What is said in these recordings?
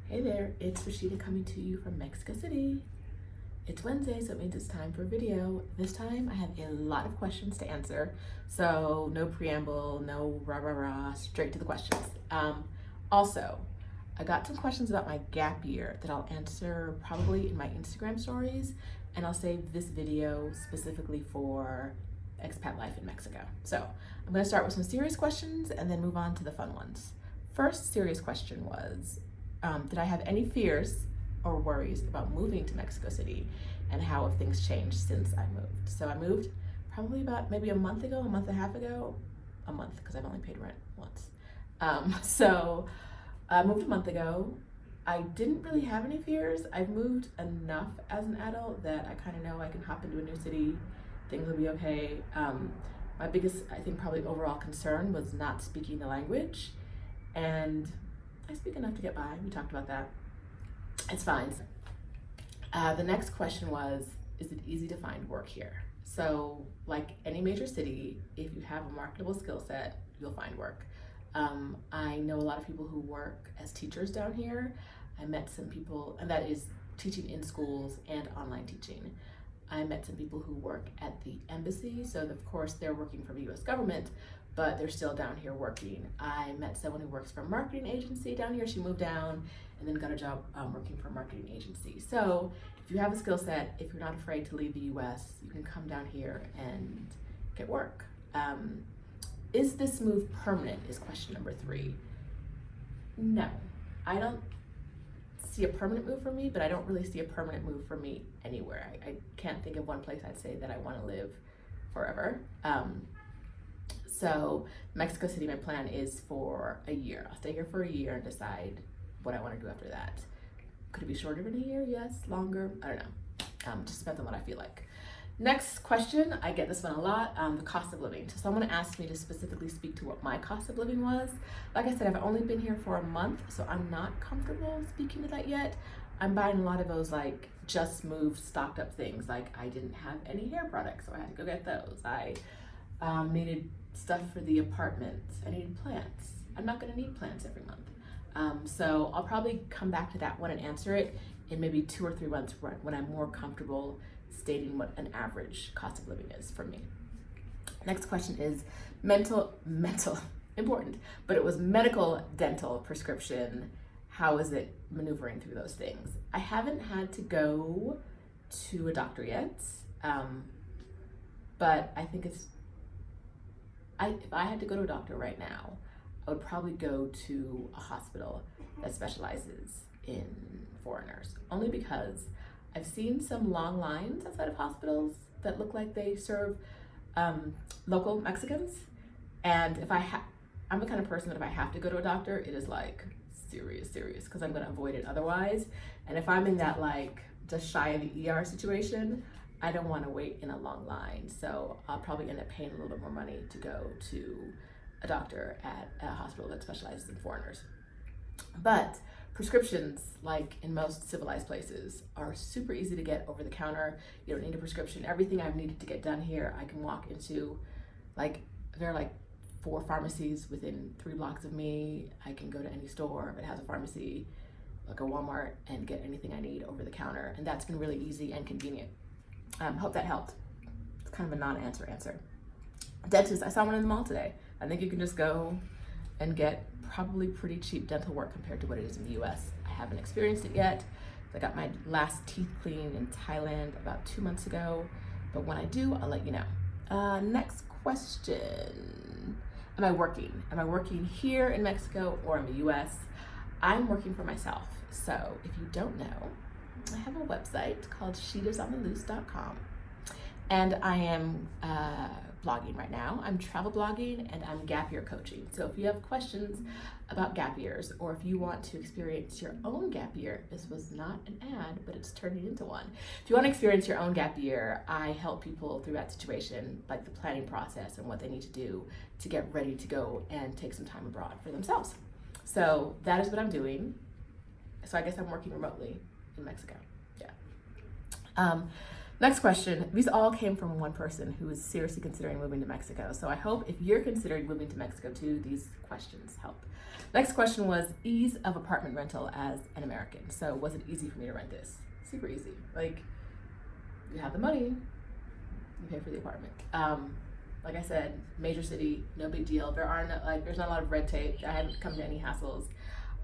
Hey there, it's Rashida coming to you from Mexico City. It's Wednesday, so it means it's time for a video. This time I have a lot of questions to answer, so no preamble, no rah, straight to the questions. Also, I got some questions about my gap year that I'll answer probably in my Instagram stories, and I'll save this video specifically for expat life in Mexico. So I'm gonna start with some serious questions and then move on to the fun ones. First serious question was, did I have any fears or worries about moving to Mexico City, and how have things changed since I moved? So I moved probably about maybe a month and a half ago, a month because I've only paid rent once. So I moved a month ago. I didn't really have any fears. I've moved enough as an adult that I kind of know I can hop into a new city, things will be okay. My biggest, I think probably overall concern was not speaking the language, and I speak enough to get by. We talked about that. It's fine. The next question was, is it easy to find work here? So like any major city, if you have a marketable skill set, you'll find work. I know a lot of people who work as teachers down here. I met some people, and that is teaching in schools and online teaching. I met some people who work at the embassy, so of course they're working for the US government, but they're still down here working. I met someone who works for a marketing agency down here. She moved down and then got a job working for a marketing agency. So if you have a skill set, if you're not afraid to leave the US, you can come down here and get work. Is this move permanent is question number 3. No, I don't see a permanent move for me, but I don't really see a permanent move for me anywhere. I can't think of one place I'd say that I want to live forever. So Mexico City, my plan is for a year. I'll stay here for a year and decide what I want to do after that. Could it be shorter than a year? Yes. Longer? I don't know. Just depends on what I feel like. Next question, I get this one a lot, the cost of living. So someone asked me to specifically speak to what my cost of living was. Like I said, I've only been here for a month, so I'm not comfortable speaking to that yet. I'm buying a lot of those like just moved, stocked up things. Like I didn't have any hair products, so I had to go get those. I needed stuff for the apartment. I needed plants. I'm not gonna need plants every month. So I'll probably come back to that one and answer it in maybe 2 or 3 months when I'm more comfortable stating what an average cost of living is for me. Next question is mental, important, but it was medical dental prescription. How is it maneuvering through those things? I haven't had to go to a doctor yet, but I think if I had to go to a doctor right now, I would probably go to a hospital that specializes in foreigners, only because I've seen some long lines outside of hospitals that look like they serve local Mexicans. And I'm the kind of person that if I have to go to a doctor, it is like serious, because I'm gonna avoid it otherwise. And if I'm in that like just shy of the ER situation, I don't wanna wait in a long line. So I'll probably end up paying a little bit more money to go to a doctor at a hospital that specializes in foreigners. But prescriptions, like in most civilized places, are super easy to get over the counter. You don't need a prescription. Everything I've needed to get done here, I can walk into, like, there are like 4 pharmacies within 3 blocks of me. I can go to any store if it has a pharmacy, like a Walmart, and get anything I need over the counter. And that's been really easy and convenient. Hope that helped. It's kind of a non-answer answer. Dentist, I saw one in the mall today. I think you can just go and get probably pretty cheap dental work compared to what it is in the US. I haven't experienced it yet. I got my last teeth cleaned in Thailand about 2 months ago, but when I do, I'll let you know. Next question. Am I working? Am I working here in Mexico or in the US? I'm working for myself. So if you don't know, I have a website called sheetasontheloose.com, and I am blogging right now. I'm travel blogging and I'm gap year coaching. So if you have questions about gap years, or if you want to experience your own gap year, this was not an ad, but it's turning into one. If you want to experience your own gap year, I help people through that situation, like the planning process and what they need to do to get ready to go and take some time abroad for themselves. So that is what I'm doing. So I guess I'm working remotely in Mexico. Yeah. Next question. These all came from one person who is seriously considering moving to Mexico. So I hope if you're considering moving to Mexico too, these questions help. Next question was ease of apartment rental as an American. So was it easy for me to rent this? Super easy. Like, you have the money, you pay for the apartment. Like I said, major city, no big deal. There's not a lot of red tape. I haven't come to any hassles.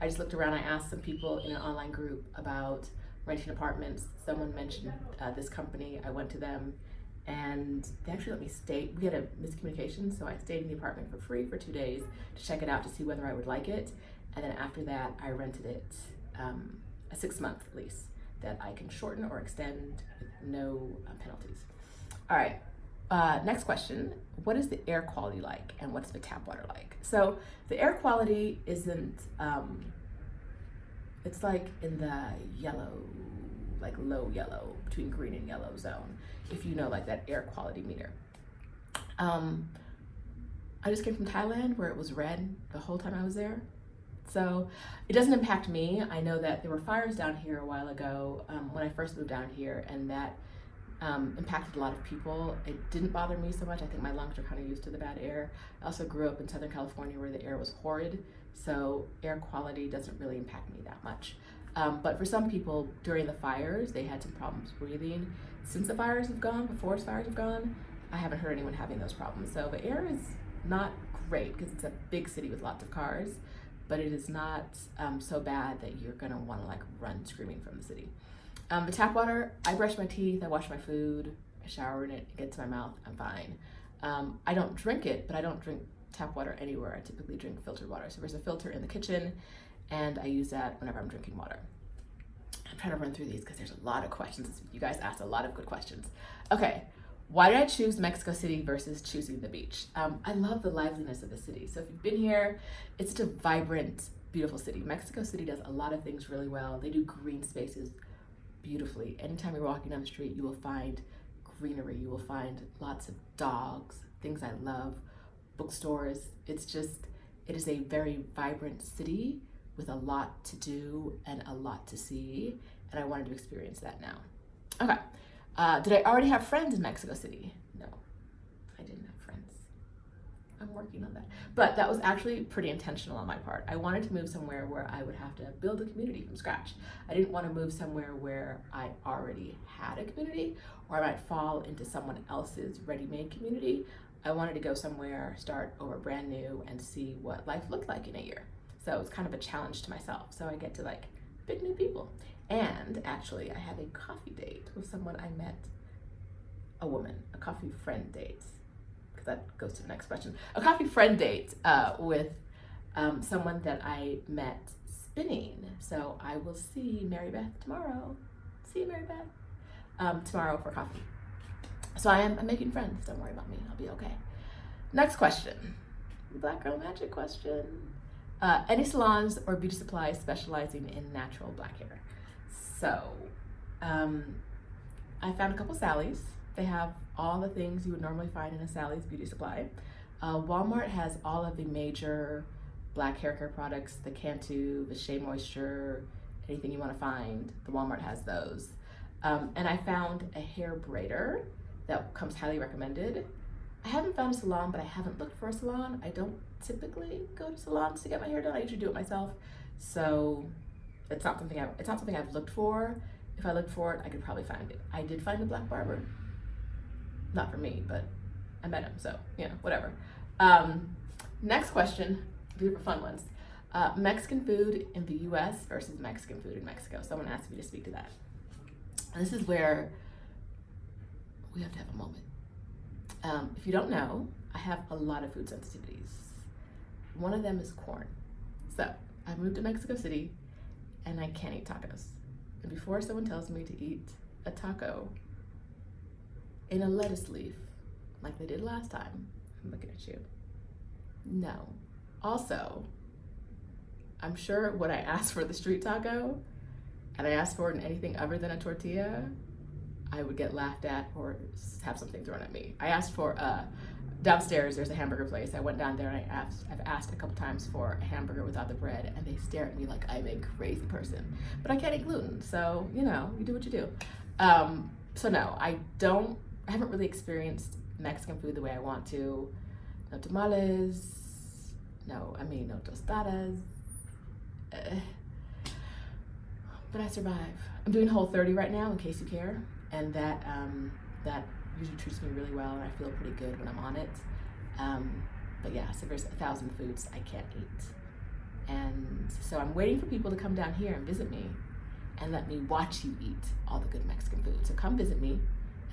I just looked around. I asked some people in an online group about renting apartments. Someone mentioned this company. I went to them and they actually let me stay. We had a miscommunication, so I stayed in the apartment for free for 2 days to check it out to see whether I would like it. And then after that, I rented it a 6-month lease that I can shorten or extend with no penalties. All right, next question. What is the air quality like and what's the tap water like? So the air quality isn't, it's like in the yellow, like low yellow, between green and yellow zone, if you know like that air quality meter. I just came from Thailand where it was red the whole time I was there. So it doesn't impact me. I know that there were fires down here a while ago when I first moved down here, and that impacted a lot of people. It didn't bother me so much. I think my lungs are kind of used to the bad air. I also grew up in Southern California where the air was horrid, so air quality doesn't really impact me that much. But for some people during the fires, they had some problems breathing. Since the fires have gone, before the fires have gone, I haven't heard anyone having those problems. So the air is not great because it's a big city with lots of cars, but it is not so bad that you're gonna wanna like run screaming from the city. The tap water, I brush my teeth, I wash my food, I shower in it, it gets to my mouth, I'm fine. I don't drink it, but I don't drink tap water anywhere. I typically drink filtered water. So there's a filter in the kitchen and I use that whenever I'm drinking water. I'm trying to run through these because there's a lot of questions. You guys asked a lot of good questions. Okay, why did I choose Mexico City versus choosing the beach? I love the liveliness of the city. So if you've been here, it's such a vibrant, beautiful city. Mexico City does a lot of things really well. They do green spaces beautifully. Anytime you're walking down the street, you will find greenery. You will find lots of dogs, things I love, bookstores. It is a very vibrant city with a lot to do and a lot to see, and I wanted to experience that now. Okay, did I already have friends in Mexico City? No, I didn't have friends. I'm working on that. But that was actually pretty intentional on my part. I wanted to move somewhere where I would have to build a community from scratch. I didn't want to move somewhere where I already had a community or I might fall into someone else's ready-made community. I wanted to go somewhere, start over brand new and see what life looked like in a year. So it's kind of a challenge to myself. So I get to like pick new people. And actually I have a coffee date with someone I met, a woman, a coffee friend date, because that goes to the next question. A coffee friend date with someone that I met spinning. So I will see Mary Beth tomorrow. See you, Mary Beth, tomorrow for coffee. So I'm making friends. Don't worry about me. I'll be okay. Next question. Black Girl Magic question. Any salons or beauty supplies specializing in natural black hair? So I found a couple Sally's. They have all the things you would normally find in a Sally's beauty supply. Walmart has all of the major black hair care products, the Cantu, the Shea Moisture, anything you want to find, the Walmart has those. And I found a hair braider that comes highly recommended. I haven't found a salon, but I haven't looked for a salon. I don't typically go to salons to get my hair done. I usually do it myself. So it's not something I've looked for. If I looked for it, I could probably find it. I did find a black barber. Not for me, but I met him, so you know, whatever. Next question, these are fun ones. Mexican food in the US versus Mexican food in Mexico. Someone asked me to speak to that. And this is where we have to have a moment. If you don't know, I have a lot of food sensitivities. One of them is corn. So I moved to Mexico City and I can't eat tacos. And before someone tells me to eat a taco in a lettuce leaf, like they did last time, I'm looking at you. No. Also, I'm sure when I asked for the street taco and I asked for it in anything other than a tortilla, I would get laughed at or have something thrown at me. I asked for, downstairs there's a hamburger place. I went down there and I've asked a couple times for a hamburger without the bread and they stare at me like I'm a crazy person. But I can't eat gluten, so you know, you do what you do. So no, I haven't really experienced Mexican food the way I want to. No tamales, no tostadas. But I survive. I'm doing Whole30 right now, in case you care, and that usually treats me really well, and I feel pretty good when I'm on it. But yeah, so there's 1,000 foods I can't eat, and so I'm waiting for people to come down here and visit me, and let me watch you eat all the good Mexican food. So come visit me,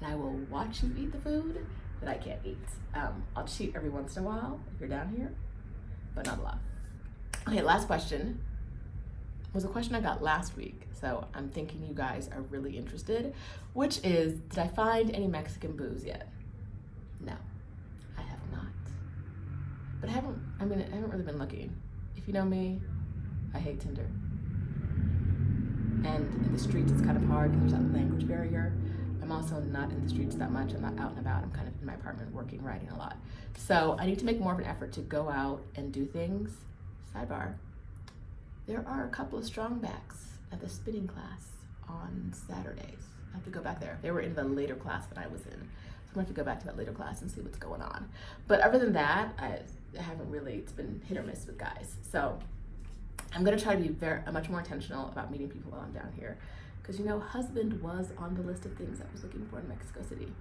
and I will watch you eat the food that I can't eat. I'll cheat every once in a while if you're down here, but not a lot. Okay, last question was a question I got last week, so I'm thinking you guys are really interested, which is, did I find any Mexican booze yet? No, I have not. But I haven't really been looking. If you know me, I hate Tinder. And in the streets, it's kind of hard because there's that language barrier. I'm also not in the streets that much. I'm not out and about. I'm kind of in my apartment working, writing a lot. So I need to make more of an effort to go out and do things. Sidebar. There are a couple of strongbacks at the spinning class on Saturdays. I have to go back there. They were in the later class that I was in. So I'm gonna have to go back to that later class and see what's going on. But other than that, I haven't really, it's been hit or miss with guys. So I'm gonna try to be much more intentional about meeting people while I'm down here. Because husband was on the list of things I was looking for in Mexico City.